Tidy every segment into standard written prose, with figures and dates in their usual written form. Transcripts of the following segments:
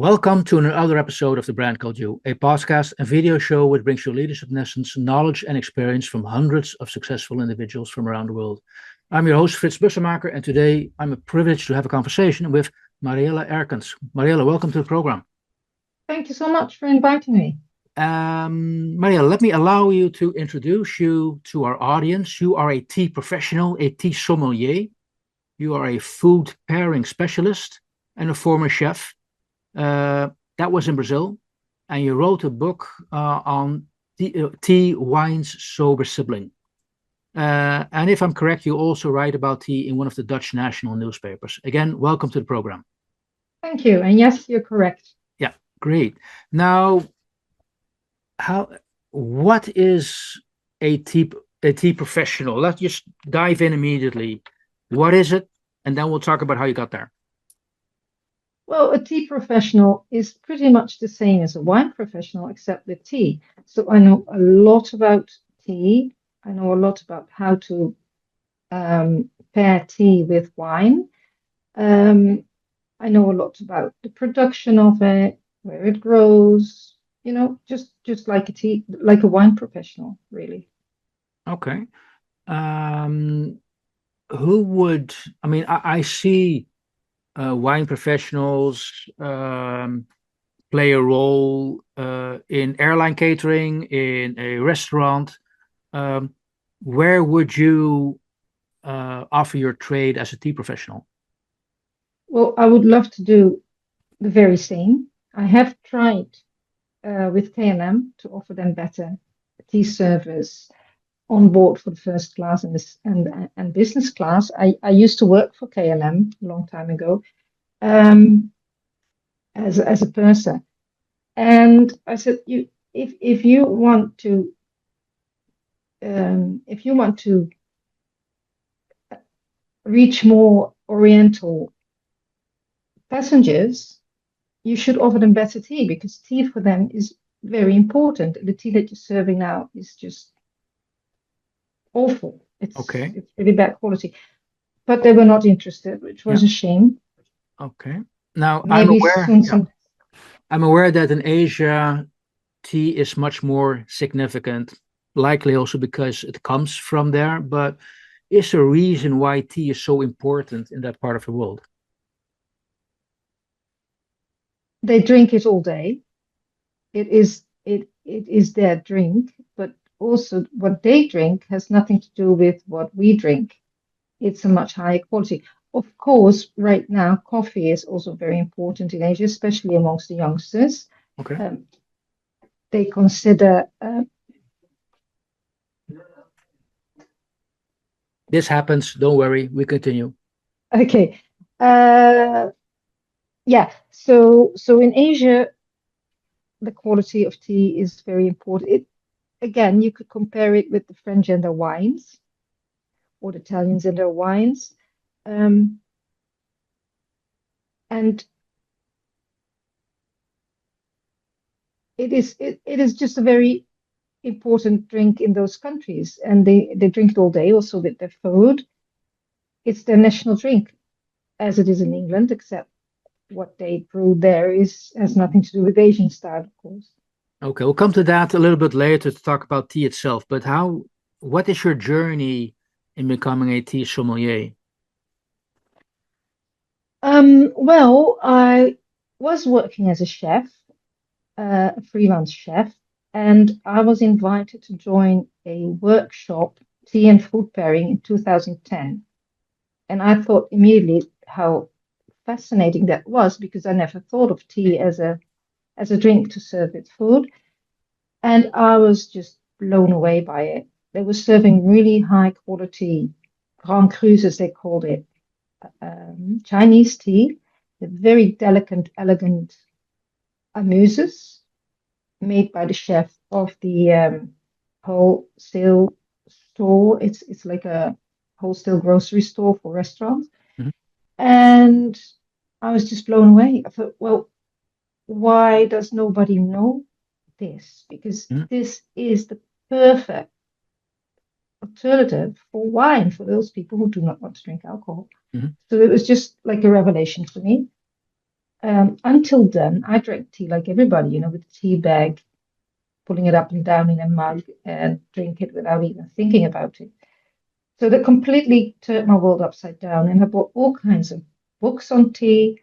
Welcome to another episode of The Brand Called You, a podcast and video show which brings you leadership lessons, knowledge, and experience from hundreds of successful individuals from around the world. I'm your host, Frits Bussemaker, and today I'm privileged to have a conversation with Mariella Erkens. Mariella, welcome to the program. Thank you so much for inviting me. Mariella, let me allow you to introduce you to our audience. You are a tea professional, a tea sommelier. You are a food pairing specialist and a former chef. That was in Brazil, and you wrote a book on tea, wines, sober sibling. And if I'm correct, you also write about tea in one of the Dutch national newspapers. Again, welcome to the program. Thank you. And yes, you're correct. Yeah, great. Now, what is a tea professional? Let's just dive in immediately. What is it? And then we'll talk about how you got there. Well, a tea professional is pretty much the same as a wine professional, except with tea. So I know a lot about tea. I know a lot about how to pair tea with wine. I know a lot about the production of it, where it grows, just like like a wine professional, really. Okay. I see wine professionals play a role in airline catering, in a restaurant. Where would you offer your trade as a tea professional? Well, I would love to do the very same. I have tried with KLM to offer them better tea service on board for the first class and business class. I used to work for KLM a long time ago as a purser, and I said, if you want to reach more Oriental passengers, you should offer them better tea, because tea for them is very important. The tea that you're serving now is just awful. It's really bad quality. But they were not interested, which was a shame. Okay. Now Maybe I'm aware that in Asia, tea is much more significant, likely also because it comes from there. But is there a reason why tea is so important in that part of the world? They drink it all day. It is their drink, but also what they drink has nothing to do with what we drink. It's a much higher quality. Of course, right now, coffee is also very important in Asia, especially amongst the youngsters. Okay. They consider... This happens. Don't worry. We continue. Okay. Yeah. So in Asia, the quality of tea is very important. Again, you could compare it with the French and their wines, or the Italians and their wines. And it is just a very important drink in those countries, and they drink it all day, also with their food. It's their national drink, as it is in England, except what they brew there has nothing to do with Asian style, of course. Okay, we'll come to that a little bit later to talk about tea itself. But what is your journey in becoming a tea sommelier? Well, I was working as a chef, a freelance chef, and I was invited to join a workshop, tea and food pairing, in 2010. And I thought immediately how fascinating that was, because I never thought of tea as a drink to serve with food. And I was just blown away by it. They were serving really high quality Grand Crus, as they called it, Chinese tea, with very delicate, elegant amuses made by the chef of the wholesale store. It's like a wholesale grocery store for restaurants. Mhm. And I was just blown away. I thought, well, why does nobody know this? Because this is the perfect alternative for wine for those people who do not want to drink alcohol. Mhm. So it was just like a revelation for me. Until then, I drank tea like everybody, with a tea bag, pulling it up and down in a mug and drink it without even thinking about it. So that completely turned my world upside down. And I bought all kinds of books on tea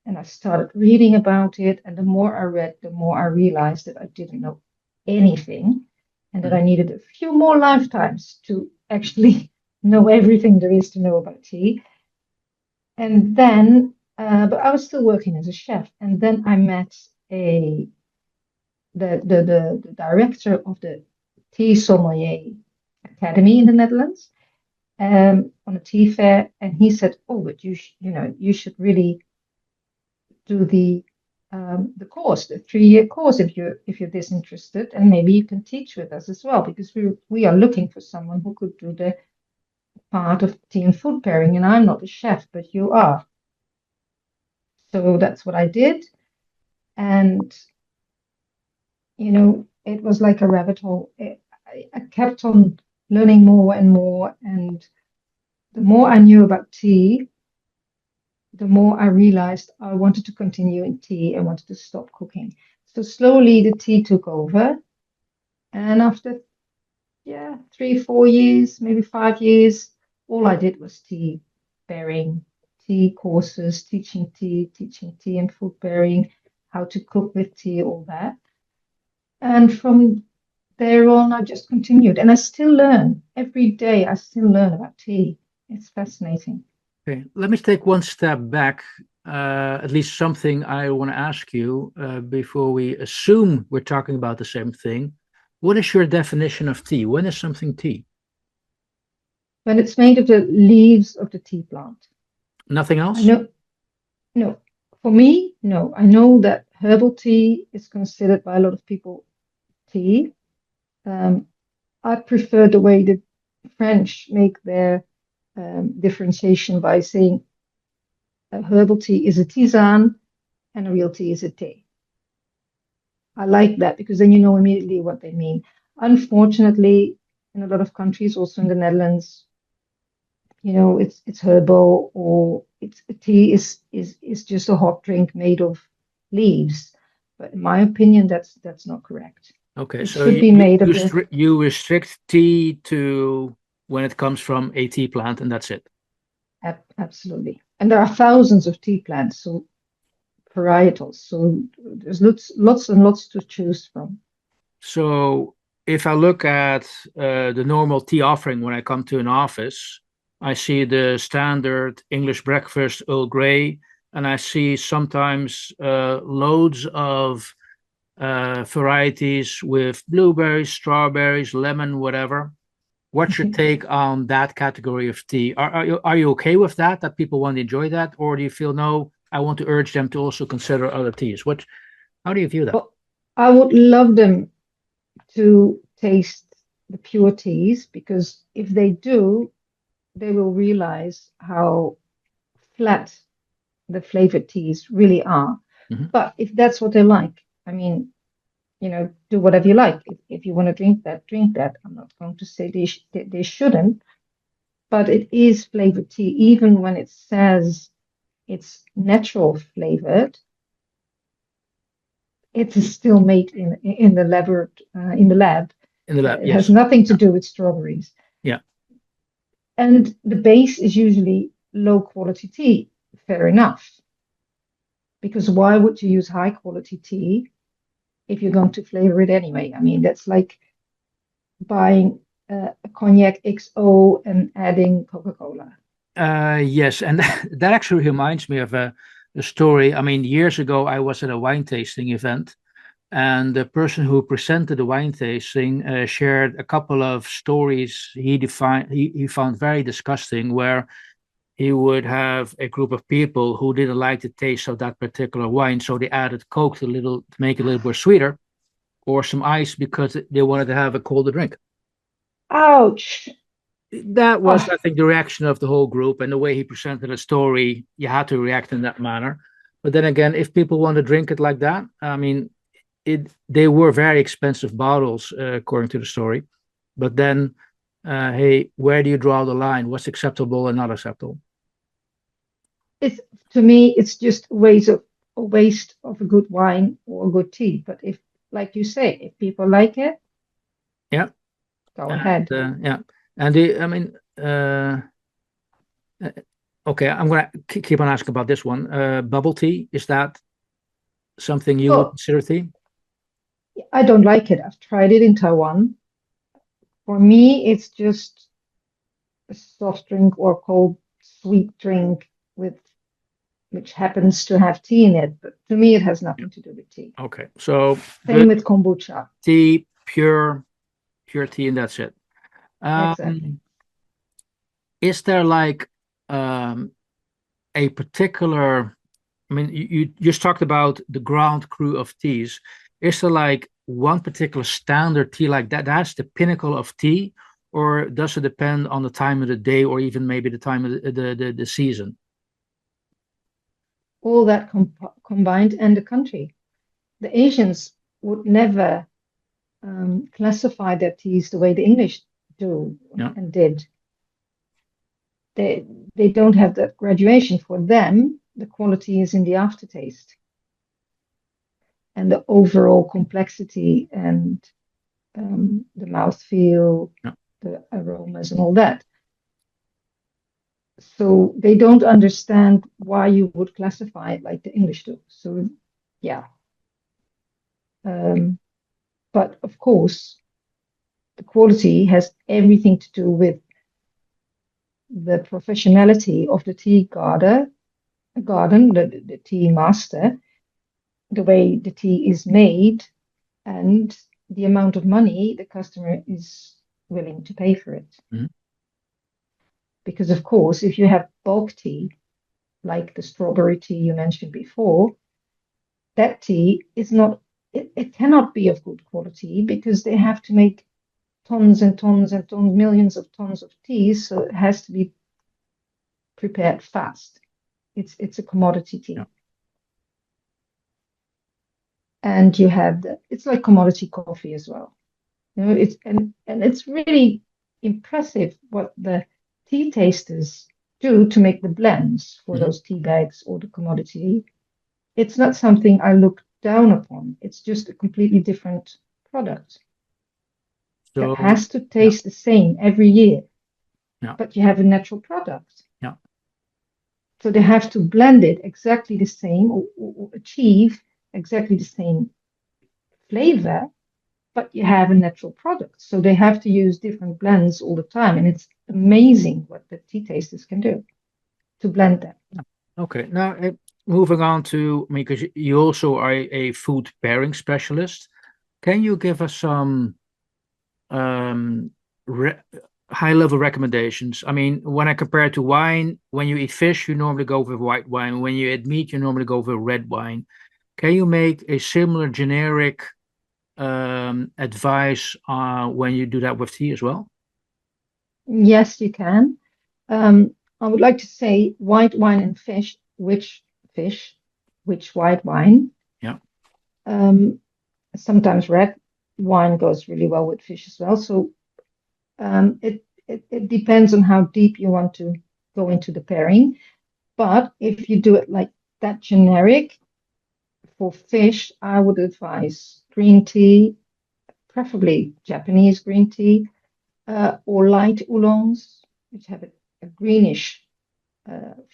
and I started reading about it. And the more I read, the more I realized that I didn't know anything and that I needed a few more lifetimes to actually know everything there is to know about tea. And then, but I was still working as a chef. And then I met the director of the Tea Sommelier Academy in the Netherlands on a tea fair, and he said, "Oh, but you should really do the course, the 3-year course, if you're this interested, and maybe you can teach with us as well, because we are looking for someone who could do the part of tea and food pairing, and I'm not a chef, but you are." So that's what I did, and it was like a rabbit hole. I kept on learning more and more, and the more I knew about tea, the more I realized I wanted to continue in tea and wanted to stop cooking. So slowly the tea took over. And after, 3, 4 years, maybe 5 years, all I did was tea pairing, tea courses, teaching tea and food pairing, how to cook with tea, all that. And from there on, I just continued. And I still learn. Every day, I still learn about tea. It's fascinating. Okay, let me take one step back. At least something I want to ask you before we assume we're talking about the same thing. What is your definition of tea? When is something tea? When it's made of the leaves of the tea plant. Nothing I else? know, no. For me, no. I know that herbal tea is considered by a lot of people tea. Um, I prefer the way the French make their differentiation by saying a herbal tea is a tisane and a real tea is a tea. I like that because then you know immediately what they mean. Unfortunately, in a lot of countries, also in the Netherlands, it's herbal or it's tea is just a hot drink made of leaves. But in my opinion, that's not correct. Okay, It so should you be you, made of you, the you restrict tea to when it comes from a tea plant, and that's it. absolutely. And there are thousands of tea plants, so varietals. So there's lots and lots to choose from. So if I look at the normal tea offering when I come to an office, I see the standard English breakfast Earl Grey, and I see sometimes loads of varieties with blueberries, strawberries, lemon, whatever. What's your take on that category of tea? Are you okay with that? That people want to enjoy that, or do you feel no? I want to urge them to also consider other teas. How do you view that? Well, I would love them to taste the pure teas because if they do, they will realize how flat the flavored teas really are. Mhm. But if that's what they like, I mean, do whatever you like. If you want to drink that, drink that. I'm not going to say they shouldn't, but it is flavored tea. Even when it says it's natural flavored, it is still made in the lab. In the lab, It has yes. nothing to Yeah. do with strawberries. Yeah. And the base is usually low quality tea. Fair enough. Because why would you use high quality tea if you're going to flavor it anyway? I mean, that's like buying a cognac XO and adding Coca-Cola. Yes, and that actually reminds me of a story. I mean, years ago, I was at a wine tasting event, and the person who presented the wine tasting shared a couple of stories he found very disgusting, where he would have a group of people who didn't like the taste of that particular wine, so they added Coke to make it a little bit sweeter, or some ice because they wanted to have a colder drink. Ouch. That was, Oh, I think, the reaction of the whole group and the way he presented the story. You had to react in that manner. But then again, if people want to drink it like that, I mean, they were very expensive bottles, according to the story. But then, hey, where do you draw the line? What's acceptable and not acceptable? it's to me, it's just ways a waste of a good wine or a good tea. But if, like you say, if people like it, Yeah. go ahead. Yeah. And I mean, okay, I'm gonna keep on asking about this one. Bubble tea, is that something you would Well, consider tea? I don't like it. I've tried it in Taiwan. For me, it's just a soft drink or cold sweet drink with which happens to have tea in it. But to me, it has Yeah. nothing to do with tea. Okay, so Same good with kombucha. tea, pure tea, and that's it. Exactly. Is there like um, a particular? I mean, you just talked about the ground crew of teas. Is there like one particular standard tea like that? That's the pinnacle of tea, or does it depend on the time of the day, or even maybe the time of the season? All that combined and the country. The Asians would never classify their teas the way the English do Yeah. and did. They they don't have that graduation. For them, the quality is in the aftertaste and the overall complexity and the mouthfeel, Yeah. the aromas, and all that. So they don't understand why you would classify it like the English do. So yeah, um, but of course, the quality has everything to do with the professionality of the garden, the tea master, the way the tea is made, and the amount of money the customer is willing to pay for it. Mhm. Because, of course, if you have bulk tea, like the strawberry tea you mentioned before, that tea is not, it cannot be of good quality because they have to make tons and tons and tons, millions of tons of tea. So it has to be prepared fast. It's a commodity Yeah. tea. And you have it's like commodity coffee as well. You know, and it's really impressive what the tea tasters do to make the blends for Mhm. those tea bags or the commodity. It's not something I look down upon. It's just a completely different product that So has to yeah, taste the same every year, yeah, but you have a natural product. yeah. So they have to blend it exactly the same or achieve exactly the same flavor, but you have a natural product. So they have to use different blends all the time. And it's amazing what the tea tasters can do to blend them. Okay. Now, moving on to, I mean, because you also are a food pairing specialist. Can you give us some um, re high level recommendations? I mean, when I compare it to wine, when you eat fish, you normally go with white wine. When you eat meat, you normally go with red wine. Can you make a similar generic advice when you do that with tea as well? Yes, you can. I would like to say white wine and fish, which white wine. Yeah. Um, Sometimes red wine goes really well with fish as well. So it depends on how deep you want to go into the pairing. But if you do it like that generic for fish, I would advise green tea, preferably Japanese green tea, or light oolongs, which have a greenish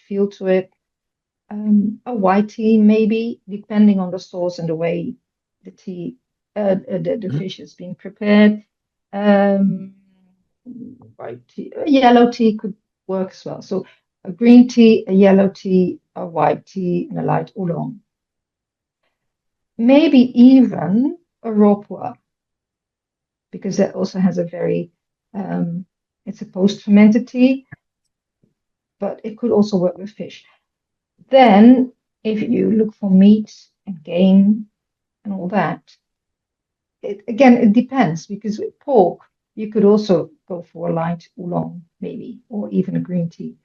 feel to it. A white tea, maybe, depending on the sauce and the way the tea, the Mhm. fish is being prepared. Um, White tea, a yellow tea could work as well. So a green tea, a yellow tea, a white tea, and a light oolong. Maybe even a raw puer, because that also has a very, um, it's a post-fermented tea, but it could also work with fish. Then, if you look for meat and game and all that, it depends because with pork, you could also go for a light oolong, maybe, or even a green tea.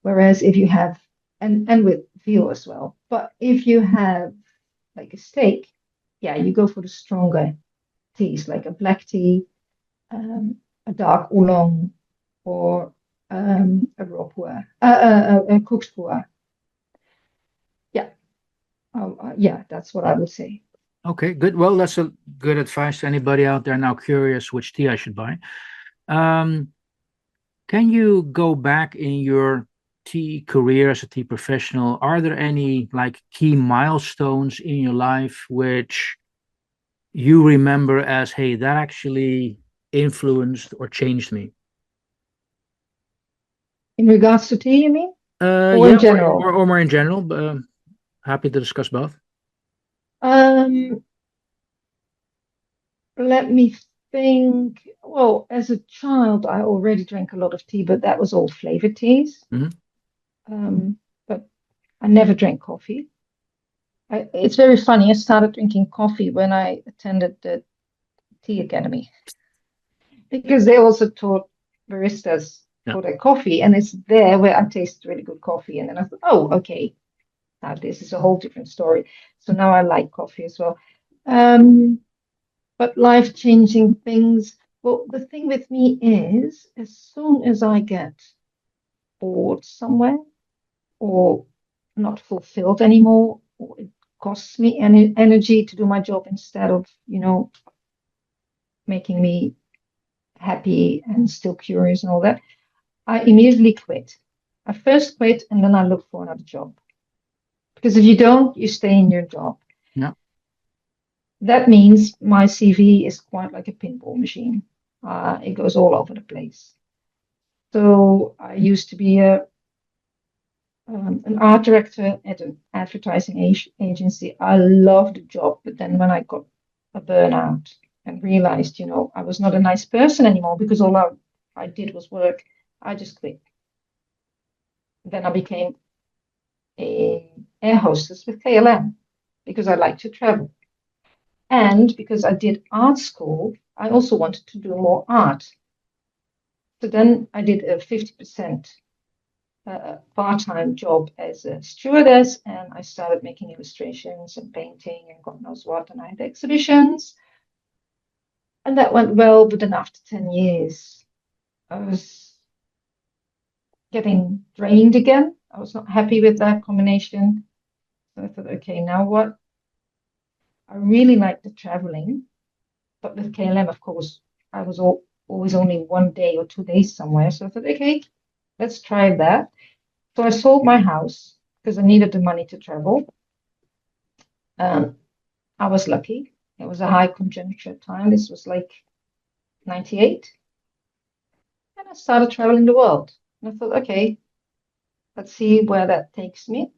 Whereas if you have, and with veal as well, but if you have like a steak, yeah, you go for the stronger teas, like a black tea, um, a dark oolong, or a raw puer, a cooked puer. Yeah, Yeah, that's what I would say. Okay, good. Well, that's a good advice to anybody out there now curious which tea I should buy. Um, can you go back in your tea career as a tea professional? Are there any like key milestones in your life which you remember as, hey, that actually influenced or changed me? In regards to tea, you mean? Or in Yeah, general? or more in general. Happy to discuss both. Um, Let me think. Well, as a child, I already drank a lot of tea, but that was all flavored teas. Mhm. But I never drank coffee. It's very funny. I started drinking coffee when I attended the tea academy because they also taught baristas Yeah. for their coffee, and it's there where I tasted really good coffee. And then I thought, oh, okay, now this is a whole different story. So now I like coffee as well. Um, but life-changing things. Well, the thing with me is, as soon as I get bored somewhere or not fulfilled anymore, or it costs me energy to do my job instead of, making me happy and still curious and all that, I immediately quit. I first quit and then I look for another job. Because if you don't, you stay in your job. Yeah. That means my CV is quite like a pinball machine. It goes all over the place. So I used to be an art director at an advertising agency. I loved the job, but then when I got a burnout and realized, I was not a nice person anymore because all I did was work, I just quit. Then I became a air hostess with KLM because I like to travel. And because I did art school, I also wanted to do more art. So then I did a 50% part-time job as a stewardess, and I started making illustrations and painting and God knows what, and I had exhibitions, and that went well. But then after 10 years, I was getting drained again. I was not happy with that combination. So I thought, okay, now what? I really like the traveling, but with KLM, of course, I was always only 1 day or 2 days somewhere. So I thought, okay, let's try that. So I sold my house because I needed the money to travel. Um, I was lucky. It was a high conjuncture time. This was like 98. And I started traveling the world. And I thought, okay, let's see where that takes me.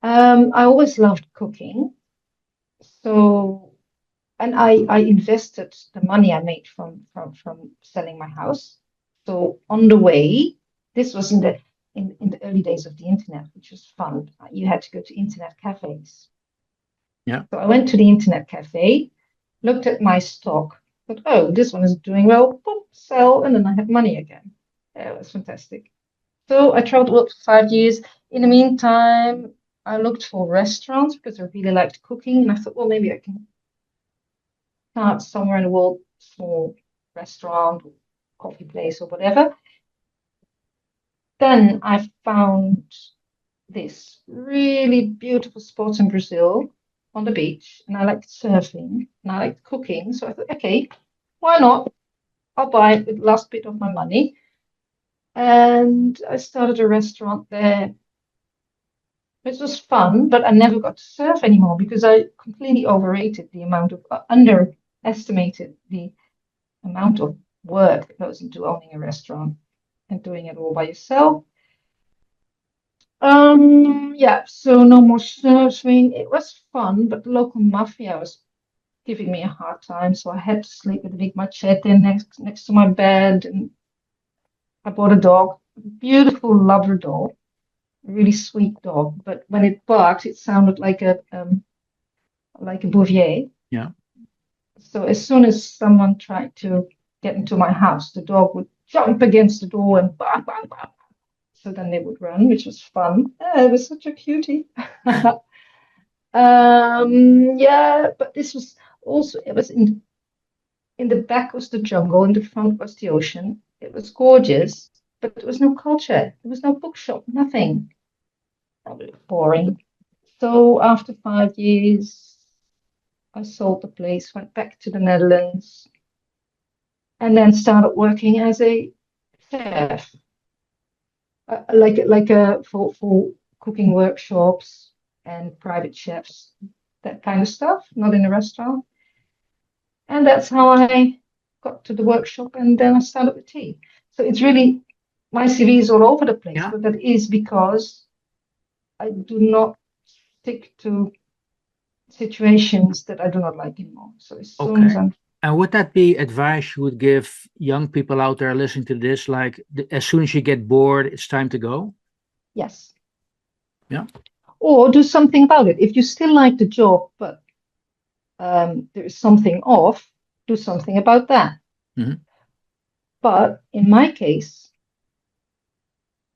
I always loved cooking. So, and I invested the money I made from selling my house. So on the way, this was in the early days of the internet, which was fun. You had to go to internet cafes. Yeah. So I went to the internet cafe, looked at my stock, thought, oh, this one is doing well, boom, sell, and then I had money again. Yeah, it was fantastic. So I traveled the world for 5 years. In the meantime, I looked for restaurants because I really liked cooking, and I thought, well, maybe I can start somewhere in the world, small restaurant, coffee place, or whatever. Then I found this really beautiful spot in Brazil on the beach, and I liked surfing and I liked cooking. So I thought, okay, why not? I'll buy it with the last bit of my money. And I started a restaurant there, which was fun, but I never got to surf anymore because I completely overrated the amount of, underestimated the amount of work that goes into owning a restaurant and doing it all by yourself. Yeah, so no more surfing. It was fun, but the local mafia was giving me a hard time, so I had to sleep with a big machete next to my bed, and I bought a dog, a beautiful Labrador, a really sweet dog. But when it barked, it sounded like a Bouvier. Yeah. So as soon as someone tried to get into my house, the dog would jump against the door and bark, bark, bark. So then they would run, which was fun. It was such a cutie. Yeah, but this was also, it was in the back was the jungle, in the front was the ocean. It was gorgeous, but there was no culture. There was no bookshop, nothing. That was boring. So after 5 years, I sold the place, went back to the Netherlands, and then started working as a chef, for cooking workshops and private chefs, that kind of stuff, not in a restaurant. And that's how I got to the workshop, and then I started with tea. So it's really, my CV is all over the place, Yeah. but that is because I do not stick to situations that I do not like anymore. So as soon as Okay. I'm, And would that be advice you would give young people out there listening to this? Like, as soon as you get bored, it's time to go? yes, Yeah. or do something about it. If you still like the job, but there is something off, do something about that. Hmm. But in my case,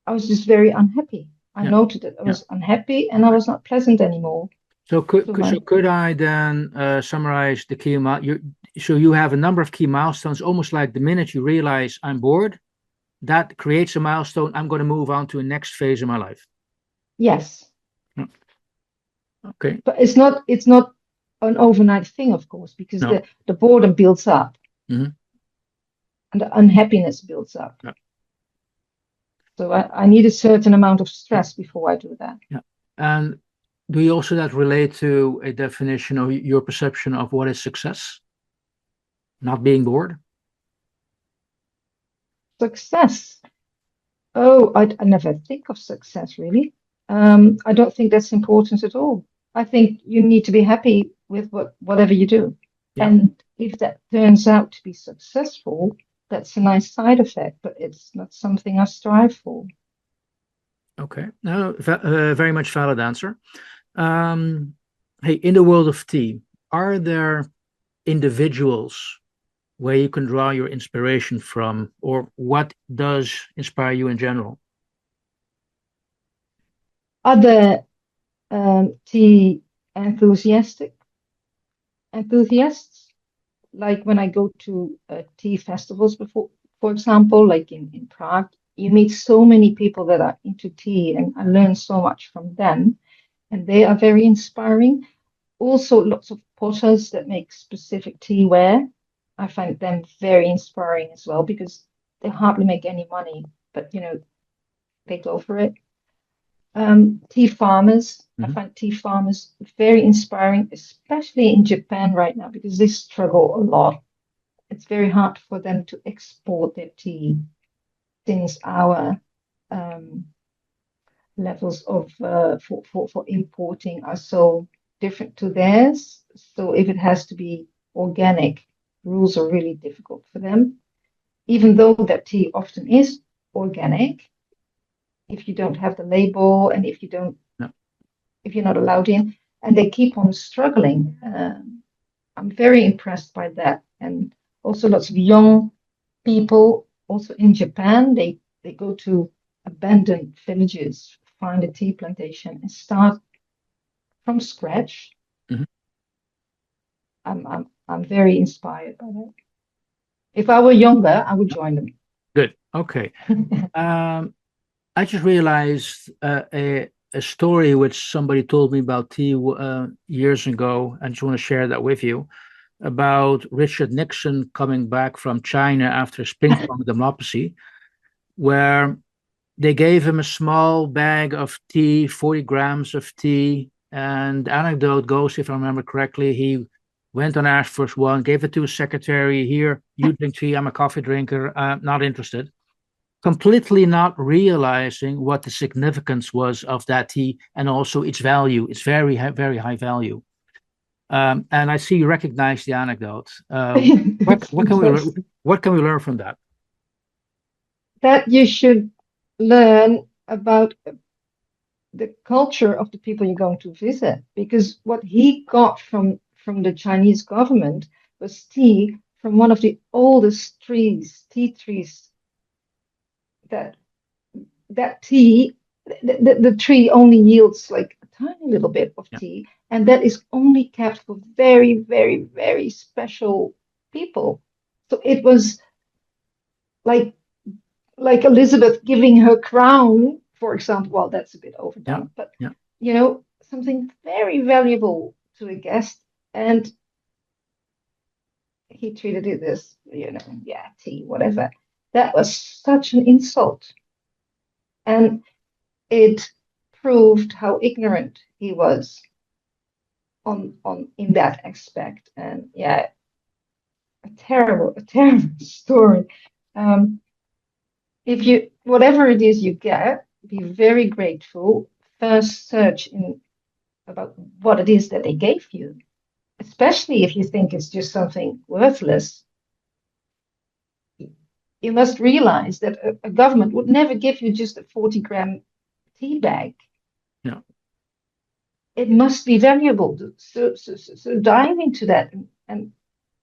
I was just very unhappy. I Yeah. noted that I Yeah. was unhappy and I Okay. was not pleasant anymore So to my. could I then summarize the key so you have a number of key milestones, almost like the minute you realize I'm bored, that creates a milestone. I'm going to move on to a next phase of my life. Yes, Yeah. Okay. but it's not an overnight thing, of course, because No. the boredom builds up Hmm. and the unhappiness builds up. Yeah. So I need a certain amount of Yeah. stress before I do that. Yeah. And do you also that relate to a definition of your perception of what is success? Not being bored? Success. Oh, I never think of success really. I don't think that's important at all. I think you need to be happy with whatever you do. Yeah. And if that turns out to be successful, that's a nice side effect, but it's not something I strive for. Okay. No, very much valid answer. Um, hey, in the world of tea, are there individuals where you can draw your inspiration from, or what does inspire you in general? Other tea enthusiastic enthusiasts, like when I go to tea festivals before, for example, like in Prague, you meet so many people that are into tea, and I learn so much from them, and they are very inspiring. Also, lots of potters that make specific teaware. I find them very inspiring as well because they hardly make any money, but they go for it. Tea farmers. I Mhm. find tea farmers very inspiring, especially in Japan right now because they struggle a lot. It's very hard for them to export their tea since our um, levels of for importing are so different to theirs. So if it has to be organic, rules are really difficult for them. Even though that tea often is organic, if you don't have the label and Yeah. if you're not allowed in, and they keep on struggling. I'm very impressed by that, and also lots of young people, also in Japan, they go to abandoned villages, find a tea plantation, and start from scratch. Mhm. I'm very inspired by that. If I were younger, I would join them. Good. Okay. Um, I just realized a story which somebody told me about tea years ago. I just want to share that with you about Richard Nixon coming back from China after his ping pong diplomacy, where they gave him a small bag of tea, 40 grams of tea. And the anecdote goes, if I remember correctly, he went on asked for one, gave it to his secretary. Here, you drink tea. I'm a coffee drinker. Not interested. Completely not realizing what the significance was of that tea and also its value. It's very high value. And I see you recognize the anecdote. What can we learn? Yes. What can we learn from that? That you should learn about the culture of the people you're going to visit, because what he got from the Chinese government was tea from one of the oldest tea trees. That that tea, the tree only yields like a tiny little bit of Yeah. tea, and that is only kept for very, very, very special people. So it was like like Elizabeth giving her crown, for example. Well, that's a bit Yeah. overdone, but Yeah. you know, something very valuable to a guest, and he treated it as, yeah, tea, whatever. That was such an insult. And it proved how ignorant he was on in that aspect. And yeah, a terrible story. If you, whatever it is you get, be very grateful. First search in about what it is that they gave you, especially if you think it's just something worthless. You must realize that a government would never give you just a 40-gram tea bag. No. It must be valuable. So dive into that and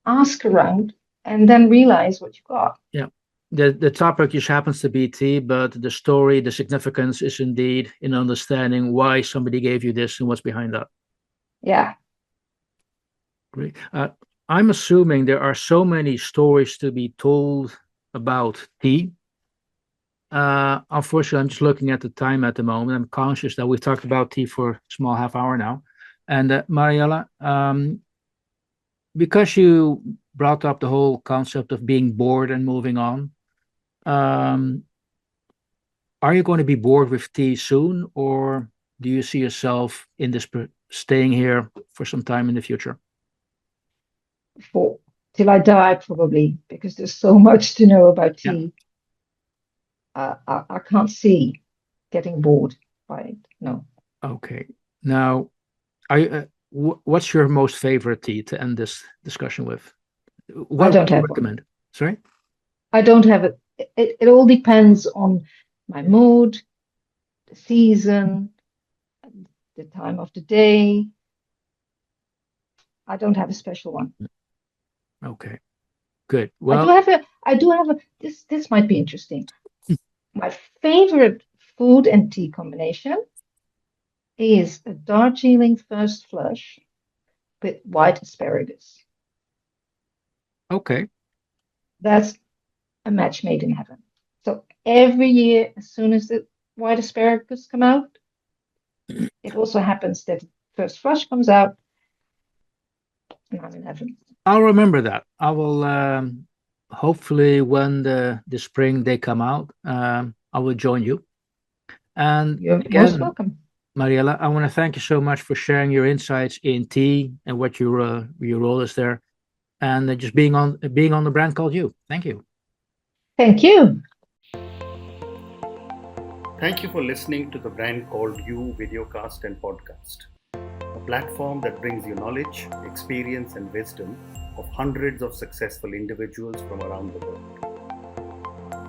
ask around, and then realize what you got. Yeah. The topic just happens to be tea, but the story, the significance is indeed in understanding why somebody gave you this and what's behind that. Yeah. Great. I'm assuming there are so many stories to be told about tea. Unfortunately, I'm just looking at the time at the moment. I'm conscious that we've talked about tea for a small half hour now. And Mariella, because you brought up the whole concept of being bored and moving on, are you going to be bored with tea soon, or do you see yourself in this staying here for some time in the future? Till I die, probably, because there's so much to know about tea. Yeah. I can't see getting bored by it. No. Okay. Now, what's your most favorite tea to end this discussion with? What I don't have recommend? one. Sorry? I don't have it. It all depends on my mood, the season, the time of the day. I don't have a special one. Okay, good. Well, I do have a, this might be interesting. My favorite food and tea combination is a Darjeeling first flush with white asparagus. Okay. That's a match made in heaven. So every year, as soon as the white asparagus come out, it also happens that first flush comes out, and I'm in heaven. I'll remember that. I will hopefully when the spring they come out, I will join you. And You're again, most welcome. Mariella, I want to thank you so much for sharing your insights in tea and what your role is there, and just being on the brand called you. Thank you. Thank you. Thank you for listening to the Brand Called You videocast and podcast, a platform that brings you knowledge, experience, and wisdom of hundreds of successful individuals from around the world.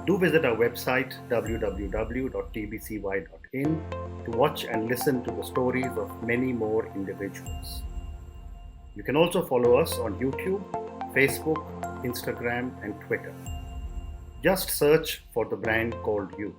Do visit our website www.tbcy.in to watch and listen to the stories of many more individuals. You can also follow us on YouTube, Facebook, Instagram, and Twitter. Just search for the Brand Called You.